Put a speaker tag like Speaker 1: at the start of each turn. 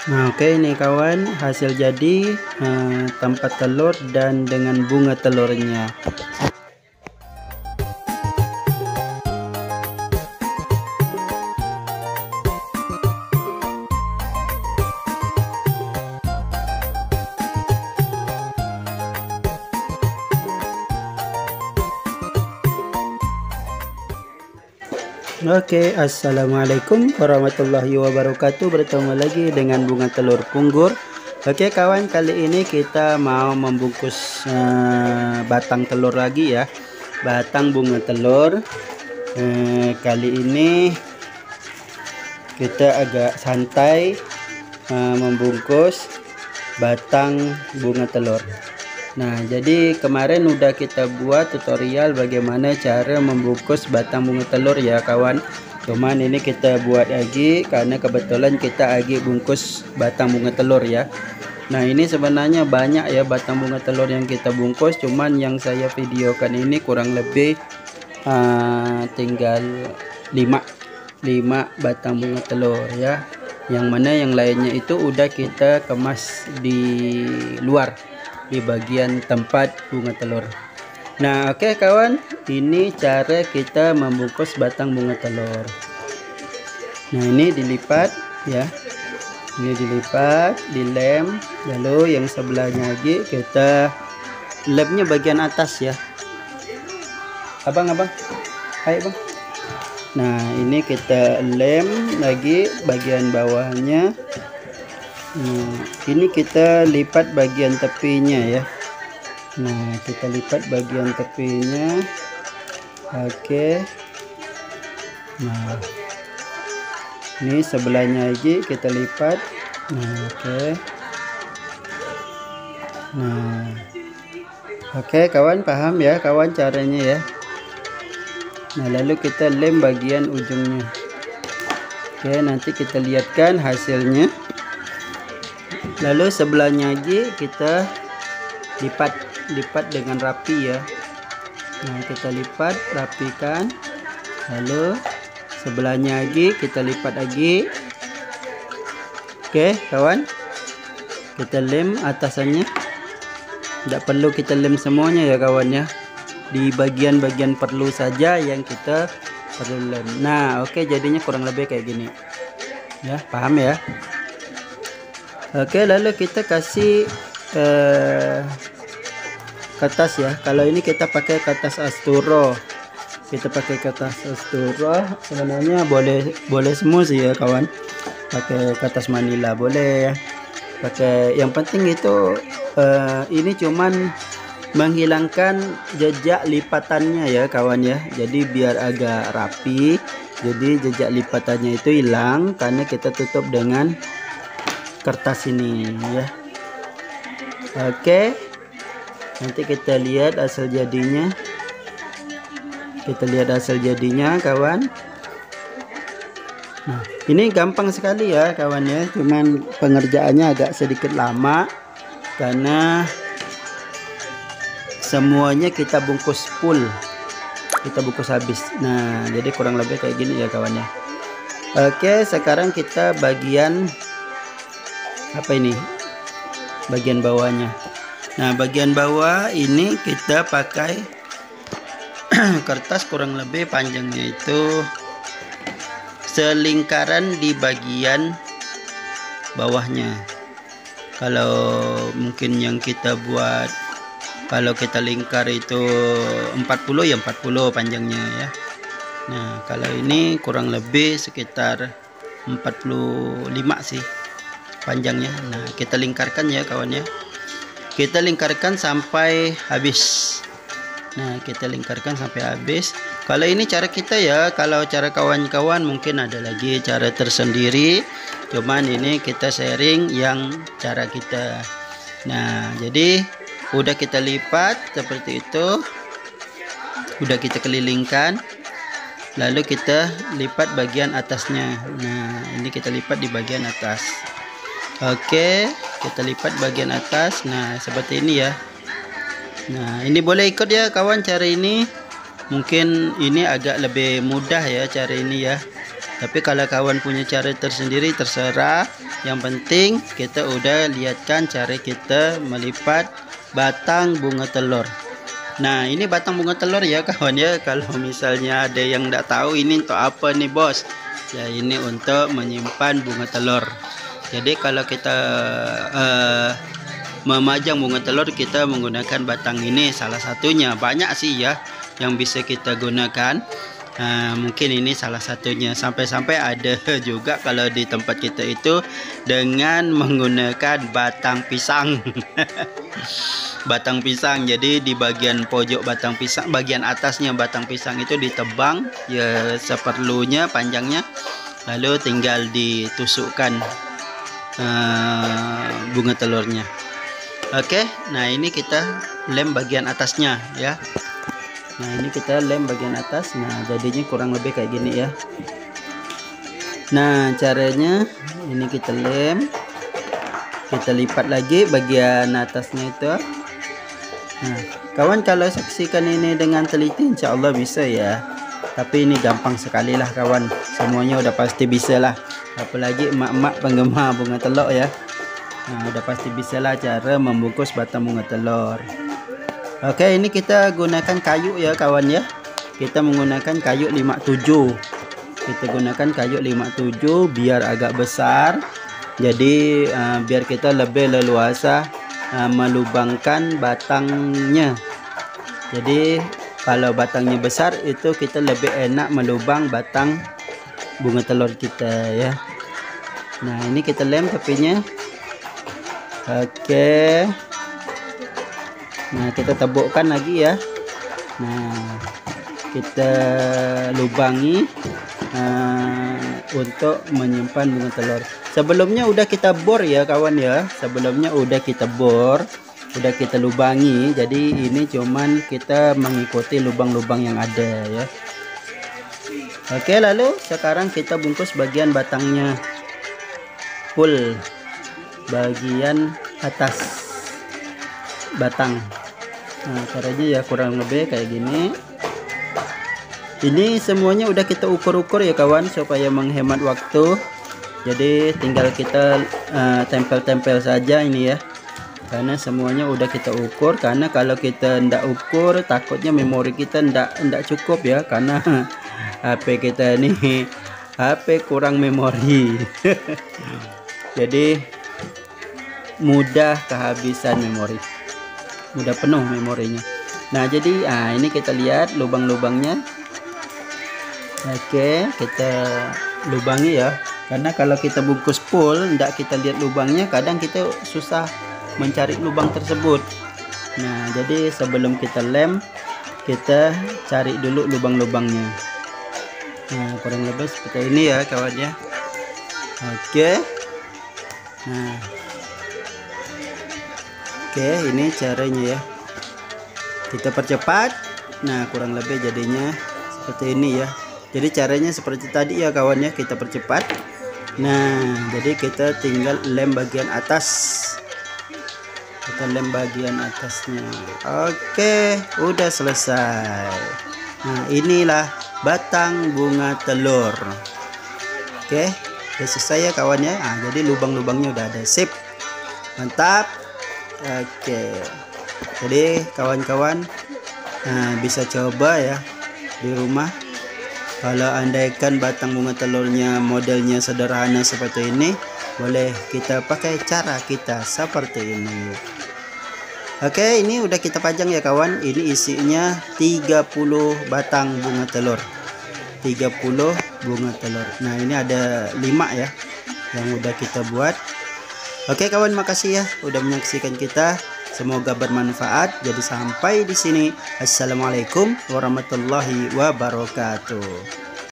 Speaker 1: Nah, oke ini kawan, hasil jadi tempat telur dan dengan bunga telurnya. Oke, assalamualaikum warahmatullahi wabarakatuh. Bertemu lagi dengan bunga telur punggur. Oke kawan, kali ini kita mau membungkus batang telur lagi ya, batang bunga telur. Kali ini kita agak santai membungkus batang bunga telur. Nah, jadi kemarin udah kita buat tutorial bagaimana cara membungkus batang bunga telur ya kawan. Cuman ini kita buat lagi karena kebetulan kita lagi bungkus batang bunga telur ya. Nah, ini sebenarnya banyak ya batang bunga telur yang kita bungkus, cuman yang saya videokan ini kurang lebih tinggal 5 batang bunga telur ya. Yang mana yang lainnya itu udah kita kemas di luar, di bagian tempat bunga telur. Nah, oke kawan, ini cara kita membungkus batang bunga telur. Nah, ini dilipat ya, ini dilipat, dilem, lalu yang sebelahnya lagi kita lemnya bagian atas ya. Abang ayo bang. Nah, ini kita lem lagi bagian bawahnya. Nah, ini kita lipat bagian tepinya ya. Nah, kita lipat bagian tepinya. Oke. Nah, ini sebelahnya lagi kita lipat. Nah, oke. Nah, oke kawan, paham ya kawan caranya ya. Nah, lalu kita lem bagian ujungnya. Oke, nanti kita lihatkan hasilnya. Lalu sebelahnya lagi kita lipat dengan rapi ya. Nah, kita lipat, rapikan. Lalu sebelahnya lagi kita lipat lagi. Oke kawan, kita lem atasannya. Tidak perlu kita lem semuanya ya kawan ya, di bagian-bagian perlu saja yang kita perlu lem. Nah, oke, jadinya kurang lebih kayak gini ya, paham ya. Oke, lalu kita kasih kertas ya. Kalau ini kita pakai kertas Asturo. Kita pakai kertas Asturo. Sebenarnya boleh semua sih ya kawan. Pakai kertas Manila boleh ya. Pakai, yang penting itu ini cuman menghilangkan jejak lipatannya ya kawan ya. Jadi biar agak rapi. Jadi jejak lipatannya itu hilang karena kita tutup dengan kertas ini ya. Oke, nanti kita lihat hasil jadinya. Kita lihat hasil jadinya kawan. Nah, ini gampang sekali ya kawan ya, cuman pengerjaannya agak sedikit lama karena semuanya kita bungkus full, kita bungkus habis. Nah, jadi kurang lebih kayak gini ya kawan ya. Oke, sekarang kita bagian apa ini, bagian bawahnya. Nah, bagian bawah ini kita pakai kertas kurang lebih panjangnya itu selingkaran di bagian bawahnya. Kalau mungkin yang kita buat, kalau kita lingkar itu 40 ya 40 panjangnya ya. Nah, kalau ini kurang lebih sekitar 45 sih panjangnya. Nah, kita lingkarkan ya kawan ya. Kita lingkarkan sampai habis. Nah, kita lingkarkan sampai habis. Kalau ini cara kita ya. Kalau cara kawan-kawan mungkin ada lagi cara tersendiri. Cuman ini kita sharing yang cara kita. Nah, jadi udah kita lipat seperti itu. Udah kita kelilingkan. Lalu kita lipat bagian atasnya. Nah, ini kita lipat di bagian atas. Oke, kita lipat bagian atas. Nah, seperti ini ya. Nah, ini boleh ikut ya kawan cara ini. Mungkin ini agak lebih mudah ya cara ini ya. Tapi kalau kawan punya cara tersendiri terserah. Yang penting kita udah lihatkan cara kita melipat batang bunga telur. Nah, ini batang bunga telur ya kawan ya. Kalau misalnya ada yang tidak tahu ini untuk apa nih bos, ya ini untuk menyimpan bunga telur. Jadi kalau kita memajang bunga telur, kita menggunakan batang ini salah satunya. Banyak sih ya yang bisa kita gunakan. Mungkin ini salah satunya. Sampai-sampai ada juga kalau di tempat kita itu dengan menggunakan batang pisang. Batang pisang. Jadi di bagian pojok batang pisang, bagian atasnya batang pisang itu ditebang ya seperlunya panjangnya, lalu tinggal ditusukkan bunga telurnya. Oke, nah ini kita lem bagian atasnya ya. Nah ini kita lem bagian atas. Nah jadinya kurang lebih kayak gini ya. Nah caranya ini kita lem, kita lipat lagi bagian atasnya itu. Nah kawan, kalau saksikan ini dengan teliti insya Allah bisa ya. Tapi ini gampang sekali lah kawan, semuanya udah pasti bisa lah. Apalagi emak-emak penggemar bunga telur ya. Nah udah pasti bisa lah cara membungkus batang bunga telur. Oke, ini kita gunakan kayu ya kawan ya. Kita menggunakan kayu 57. Kita gunakan kayu 57 biar agak besar. Jadi biar kita lebih leluasa melubangkan batangnya. Jadi kalau batangnya besar itu kita lebih enak melubang batang bunga telur kita ya. Nah, ini kita lem tepinya. Oke. Nah kita tabukkan lagi ya. Nah kita lubangi untuk menyimpan bunga telur. Sebelumnya udah kita bor ya kawan ya. Sebelumnya udah kita bor, udah kita lubangi. Jadi ini cuman kita mengikuti lubang-lubang yang ada ya. Oke, lalu sekarang kita bungkus bagian batangnya full, bagian atas batang. Nah caranya ya kurang lebih kayak gini. Ini semuanya udah kita ukur-ukur ya kawan, supaya menghemat waktu. Jadi tinggal kita tempel-tempel saja ini ya, karena semuanya udah kita ukur. Karena kalau kita ndak ukur takutnya memori kita ndak cukup ya, karena HP kita ini HP kurang memori. Jadi mudah kehabisan memori, mudah penuh memorinya. Nah jadi ini kita lihat lubang-lubangnya. Oke, kita lubangi ya, karena kalau kita bungkus full ndak kita lihat lubangnya, kadang kita susah mencari lubang tersebut. Nah jadi sebelum kita lem, kita cari dulu lubang-lubangnya. Nah kurang lebih seperti ini ya kawan ya. Oke. Nah oke, ini caranya ya. Kita percepat. Nah kurang lebih jadinya seperti ini ya. Jadi caranya seperti tadi ya kawan ya, kita percepat. Nah jadi kita tinggal lem bagian atas. Kita lem bagian atasnya. Oke, udah selesai. Nah inilah batang bunga telur. Oke, udah selesai ya kawan ya. Jadi lubang-lubangnya udah ada. Sip, mantap. Oke, jadi kawan-kawan bisa coba ya di rumah. Kalau andaikan batang bunga telurnya modelnya sederhana seperti ini, boleh kita pakai cara kita seperti ini. Oke, ini udah kita pajang ya kawan. Ini isinya 30 batang bunga telur. 30 bunga telur. Nah ini ada 5 ya yang udah kita buat. Oke kawan, makasih ya udah menyaksikan kita. Semoga bermanfaat. Jadi sampai di sini. Assalamualaikum warahmatullahi wabarakatuh.